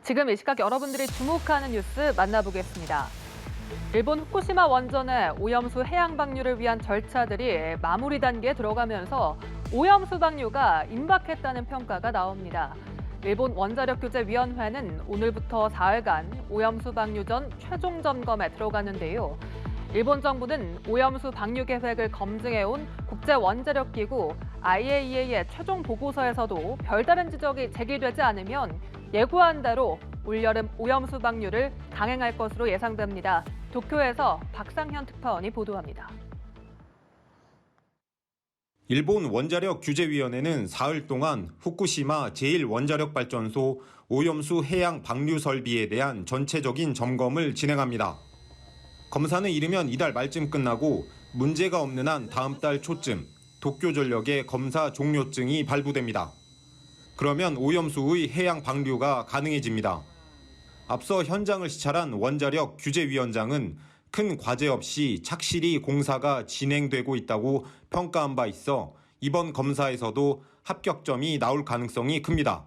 지금 이 시각 여러분들이 주목하는 뉴스 만나보겠습니다. 일본 후쿠시마 원전의 오염수 해양 방류를 위한 절차들이 마무리 단계에 들어가면서 오염수 방류가 임박했다는 평가가 나옵니다. 일본 원자력규제위원회는 오늘부터 4일간 오염수 방류 전 최종 점검에 들어가는데요. 일본 정부는 오염수 방류 계획을 검증해온 국제원자력기구 IAEA의 최종 보고서에서도 별다른 지적이 제기되지 않으면 예고한 대로 올여름 오염수 방류를 강행할 것으로 예상됩니다. 도쿄에서 박상현 특파원이 보도합니다. 일본 원자력규제위원회는 사흘 동안 후쿠시마 제1원자력발전소 오염수 해양 방류 설비에 대한 전체적인 점검을 진행합니다. 검사는 이르면 이달 말쯤 끝나고 문제가 없는 한 다음 달 초쯤 도쿄전력의 검사 종료증이 발부됩니다. 그러면 오염수의 해양 방류가 가능해집니다. 앞서 현장을 시찰한 원자력규제위원장은 큰 과제 없이 착실히 공사가 진행되고 있다고 평가한 바 있어 이번 검사에서도 합격점이 나올 가능성이 큽니다.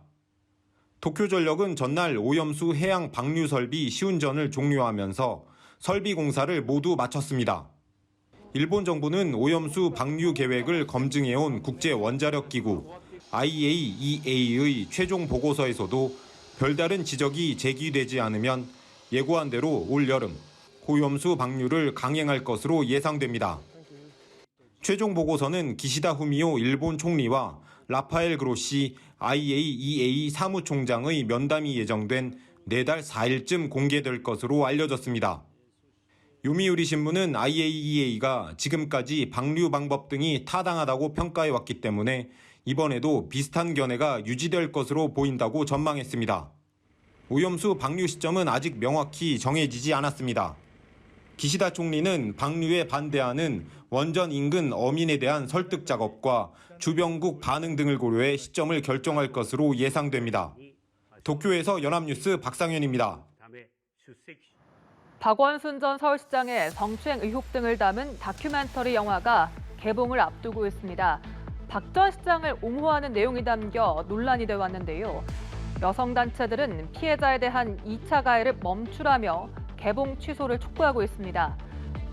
도쿄전력은 전날 오염수 해양 방류 설비 시운전을 종료하면서 설비 공사를 모두 마쳤습니다. 일본 정부는 오염수 방류 계획을 검증해온 국제원자력기구 IAEA의 최종 보고서에서도 별다른 지적이 제기되지 않으면 예고한 대로 올여름 오염수 방류를 강행할 것으로 예상됩니다. 최종 보고서는 기시다 후미오 일본 총리와 라파엘 그로시 IAEA 사무총장의 면담이 예정된 내달 4일쯤 공개될 것으로 알려졌습니다. 요미우리 신문은 IAEA가 지금까지 방류 방법 등이 타당하다고 평가해왔기 때문에 이번에도 비슷한 견해가 유지될 것으로 보인다고 전망했습니다. 오염수 방류 시점은 아직 명확히 정해지지 않았습니다. 기시다 총리는 방류에 반대하는 원전 인근 어민에 대한 설득 작업과 주변국 반응 등을 고려해 시점을 결정할 것으로 예상됩니다. 도쿄에서 연합뉴스 박상현입니다. 박원순 전 서울시장의 성추행 의혹 등을 담은 다큐멘터리 영화가 개봉을 앞두고 있습니다. 박 전 시장을 옹호하는 내용이 담겨 논란이 되어 왔는데요. 여성단체들은 피해자에 대한 2차 가해를 멈추라며 개봉 취소를 촉구하고 있습니다.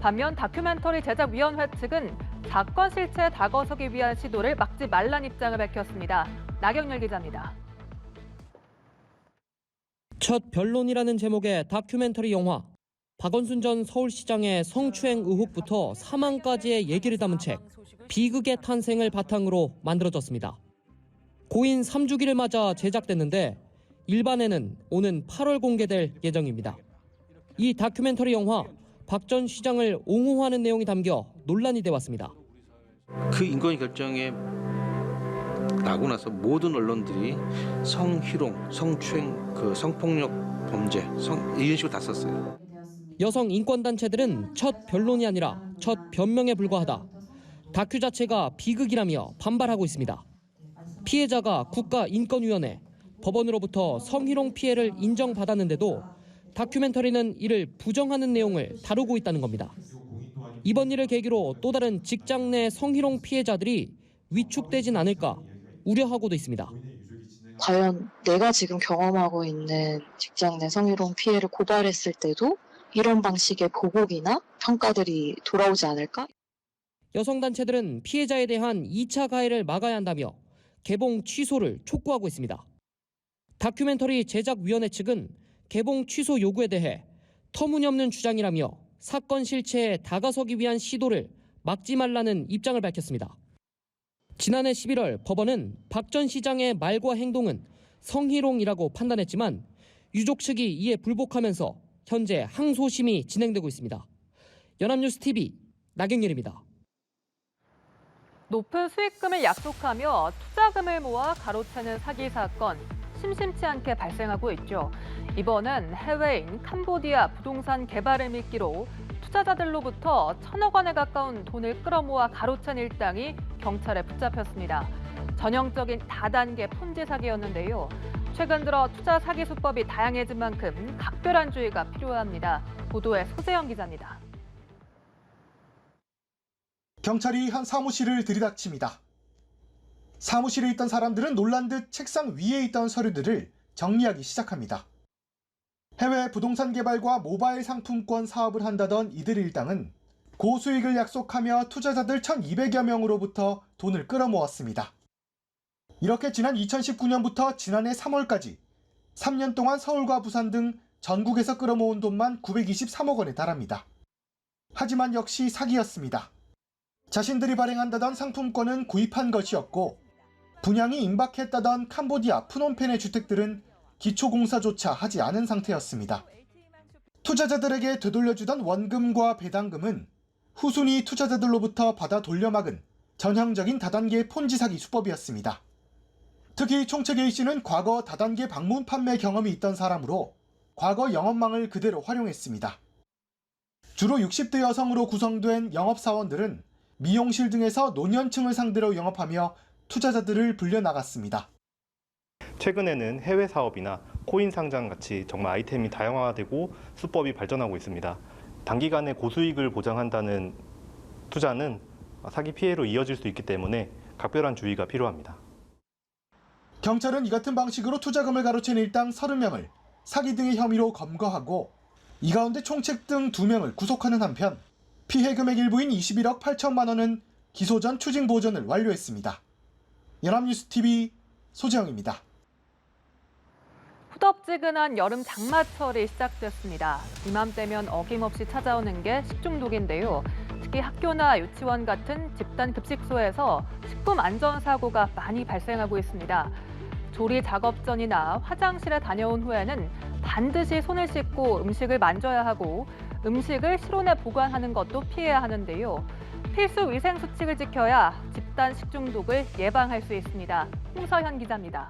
반면 다큐멘터리 제작위원회 측은 사건 실체에 다가서기 위한 시도를 막지 말라는 입장을 밝혔습니다. 나경열 기자입니다. 첫 변론이라는 제목의 다큐멘터리 영화. 박원순 전 서울시장의 성추행 의혹부터 사망까지의 얘기를 담은 책 비극의 탄생을 바탕으로 만들어졌습니다. 고인 3주기를 맞아 제작됐는데 일반에는 오는 8월 공개될 예정입니다. 이 다큐멘터리 영화 박 전 시장을 옹호하는 내용이 담겨 논란이 돼 왔습니다. 그 인권 결정에 나고 나서 모든 언론들이 성희롱, 성추행, 성폭력 범죄, 이런 식으로 다 썼어요. 여성 인권단체들은 첫 변론이 아니라 첫 변명에 불과하다. 다큐 자체가 비극이라며 반발하고 있습니다. 피해자가 국가인권위원회, 법원으로부터 성희롱 피해를 인정받았는데도 다큐멘터리는 이를 부정하는 내용을 다루고 있다는 겁니다. 이번 일을 계기로 또 다른 직장 내 성희롱 피해자들이 위축되진 않을까 우려하고도 있습니다. 과연 내가 지금 경험하고 있는 직장 내 성희롱 피해를 고발했을 때도 이런 방식의 보복이나 평가들이 돌아오지 않을까? 여성단체들은 피해자에 대한 2차 가해를 막아야 한다며 개봉 취소를 촉구하고 있습니다. 다큐멘터리 제작위원회 측은 개봉 취소 요구에 대해 터무니없는 주장이라며 사건 실체에 다가서기 위한 시도를 막지 말라는 입장을 밝혔습니다. 지난해 11월 법원은 박 전 시장의 말과 행동은 성희롱이라고 판단했지만 유족 측이 이에 불복하면서 현재 항소심이 진행되고 있습니다. 연합뉴스 TV 나경열입니다. 높은 수익금을 약속하며 투자금을 모아 가로채는 사기 사건 심심치 않게 발생하고 있죠. 이번엔 해외인 캄보디아 부동산 개발을 미끼로 투자자들로부터 1,000억 원에 가까운 돈을 끌어모아 가로챈 일당이 경찰에 붙잡혔습니다. 전형적인 다단계 폰지 사기였는데요. 최근 들어 투자 사기 수법이 다양해진 만큼 각별한 주의가 필요합니다. 보도에 소재영 기자입니다. 경찰이 한 사무실을 들이닥칩니다. 사무실에 있던 사람들은 놀란 듯 책상 위에 있던 서류들을 정리하기 시작합니다. 국내 부동산 개발과 모바일 상품권 사업을 한다던 이들 일당은 고수익을 약속하며 투자자들 1,200여 명으로부터 돈을 끌어모았습니다. 이렇게 지난 2019년부터 지난해 3월까지 3년 동안 서울과 부산 등 전국에서 끌어모은 돈만 923억 원에 달합니다. 하지만 역시 사기였습니다. 자신들이 발행한다던 상품권은 구입한 것이었고 분양이 임박했다던 캄보디아 프놈펜의 주택들은 기초공사조차 하지 않은 상태였습니다. 투자자들에게 되돌려주던 원금과 배당금은 후순위 투자자들로부터 받아 돌려막은 전형적인 다단계 폰지 사기 수법이었습니다. 특히 총책 A씨는 과거 다단계 방문 판매 경험이 있던 사람으로 과거 영업망을 그대로 활용했습니다. 주로 60대 여성으로 구성된 영업사원들은 미용실 등에서 노년층을 상대로 영업하며 투자자들을 불려나갔습니다. 최근에는 해외 사업이나 코인 상장 같이 정말 아이템이 다양화되고 수법이 발전하고 있습니다. 단기간에 고수익을 보장한다는 투자는 사기 피해로 이어질 수 있기 때문에 각별한 주의가 필요합니다. 경찰은 이 같은 방식으로 투자금을 가로챈 일당 30명을 사기 등의 혐의로 검거하고 이 가운데 총책 등 2명을 구속하는 한편 피해 금액 일부인 21억 8천만 원은 기소 전 추징 보전을 완료했습니다. 연합뉴스TV 소재영입니다. 후덥지근한 여름 장마철이 시작됐습니다. 이맘때면 어김없이 찾아오는 게 식중독인데요. 특히 학교나 유치원 같은 집단 급식소에서 식품 안전 사고가 많이 발생하고 있습니다. 조리 작업 전이나 화장실에 다녀온 후에는 반드시 손을 씻고 음식을 만져야 하고 음식을 실온에 보관하는 것도 피해야 하는데요. 필수 위생 수칙을 지켜야 집단 식중독을 예방할 수 있습니다. 홍서현 기자입니다.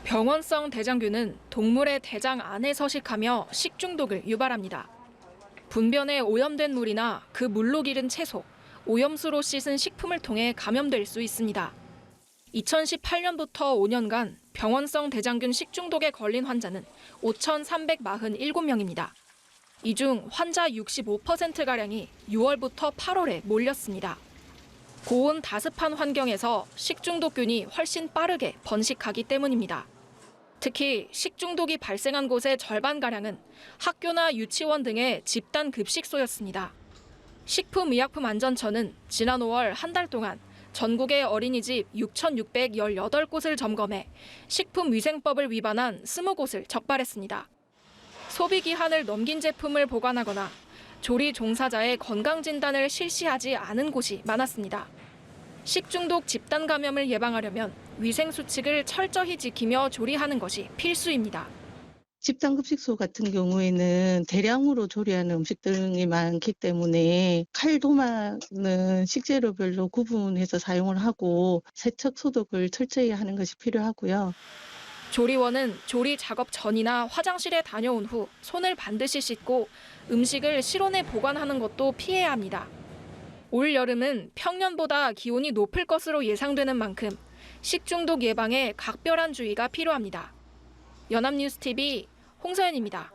병원성 대장균은 동물의 대장 안에 서식하며 식중독을 유발합니다. 분변에 오염된 물이나 그 물로 기른 채소, 오염수로 씻은 식품을 통해 감염될 수 있습니다. 2018년부터 5년간 병원성 대장균 식중독에 걸린 환자는 5,347명입니다. 이 중 환자 65%가량이 6월부터 8월에 몰렸습니다. 고온 다습한 환경에서 식중독균이 훨씬 빠르게 번식하기 때문입니다. 특히 식중독이 발생한 곳의 절반가량은 학교나 유치원 등의 집단 급식소였습니다. 식품의약품안전처는 지난 5월 한 달 동안 전국의 어린이집 6,618곳을 점검해 식품위생법을 위반한 20곳을 적발했습니다. 소비기한을 넘긴 제품을 보관하거나 조리 종사자의 건강진단을 실시하지 않은 곳이 많았습니다. 식중독 집단 감염을 예방하려면 위생수칙을 철저히 지키며 조리하는 것이 필수입니다. 집단급식소 같은 경우에는 대량으로 조리하는 음식 등이 많기 때문에 칼, 도마는 식재료별로 구분해서 사용을 하고 세척, 소독을 철저히 하는 것이 필요하고요. 조리원은 조리 작업 전이나 화장실에 다녀온 후 손을 반드시 씻고 음식을 실온에 보관하는 것도 피해야 합니다. 올 여름은 평년보다 기온이 높을 것으로 예상되는 만큼 식중독 예방에 각별한 주의가 필요합니다. 연합뉴스TV 홍서연입니다.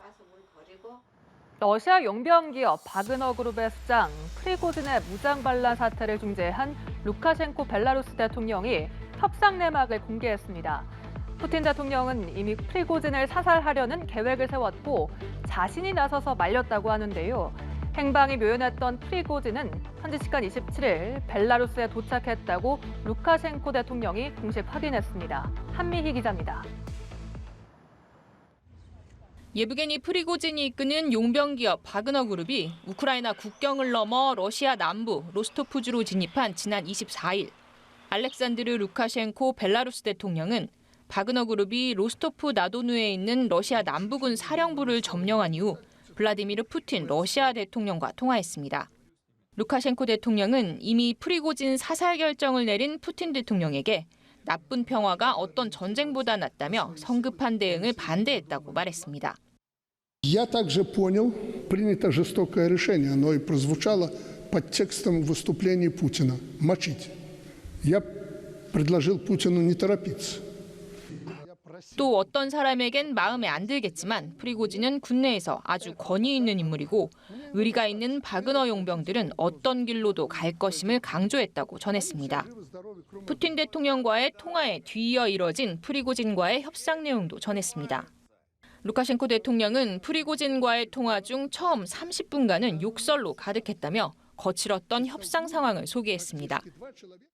러시아 용병기업 바그너 그룹의 수장 프리고진의 무장 반란 사태를 중재한 루카셴코 벨라루스 대통령이 협상 내막을 공개했습니다. 푸틴 대통령은 이미 프리고진을 사살하려는 계획을 세웠고 자신이 나서서 말렸다고 하는데요. 행방이 묘연했던 프리고진은 현지 시간 27일 벨라루스에 도착했다고 루카셴코 대통령이 공식 확인했습니다. 한미희 기자입니다. 예브게니 프리고진이 이끄는 용병기업 바그너 그룹이 우크라이나 국경을 넘어 러시아 남부 로스토프주로 진입한 지난 24일. 알렉산드르 루카셴코 벨라루스 대통령은 바그너 그룹이 로스토프 나도누에 있는 러시아 남부군 사령부를 점령한 이후 블라디미르 푸틴 러시아 대통령과 통화했습니다. 루카셴코 대통령은 이미 프리고진 사살 결정을 내린 푸틴 대통령에게 나쁜 평화가 어떤 전쟁보다 낫다며 성급한 대응을 반대했다고 말했습니다. Я также понял, принято жестокое решение, оно и прозвучало под текстом выступления Путина – мочить. Я предложил Путину не торопиться. 또 어떤 사람에겐 마음에 안 들겠지만 프리고진은 국내에서 아주 권위 있는 인물이고 의리가 있는 바그너 용병들은 어떤 길로도 갈 것임을 강조했다고 전했습니다. 푸틴 대통령과의 통화에 뒤이어 이뤄진 프리고진과의 협상 내용도 전했습니다. 루카셴코 대통령은 프리고진과의 통화 중 처음 30분간은 욕설로 가득했다며 거칠었던 협상 상황을 소개했습니다.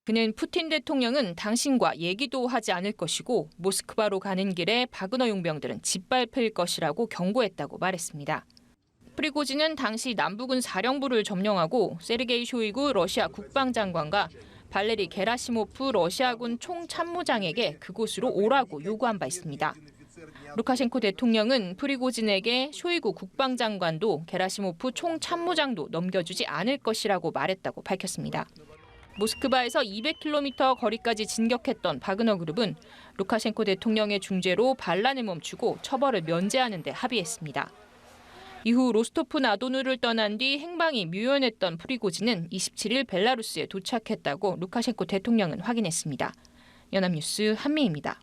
그는 푸틴 대통령은 당신과 얘기도 하지 않을 것이고 모스크바로 가는 길에 바그너 용병들은 짓밟힐 것이라고 경고했다고 말했습니다. 프리고진은 당시 남부군 사령부를 점령하고 세르게이 쇼이구 러시아 국방장관과 발레리 게라시모프 러시아군 총참모장에게 그곳으로 오라고 요구한 바 있습니다. 루카셴코 대통령은 프리고진에게 쇼이구 국방장관도 게라시모프 총참모장도 넘겨주지 않을 것이라고 말했다고 밝혔습니다. 모스크바에서 200km 거리까지 진격했던 바그너 그룹은 루카셴코 대통령의 중재로 반란을 멈추고 처벌을 면제하는 데 합의했습니다. 이후 로스토프 나도누를 떠난 뒤 행방이 묘연했던 프리고진은 27일 벨라루스에 도착했다고 루카셴코 대통령은 확인했습니다. 연합뉴스 한미입니다.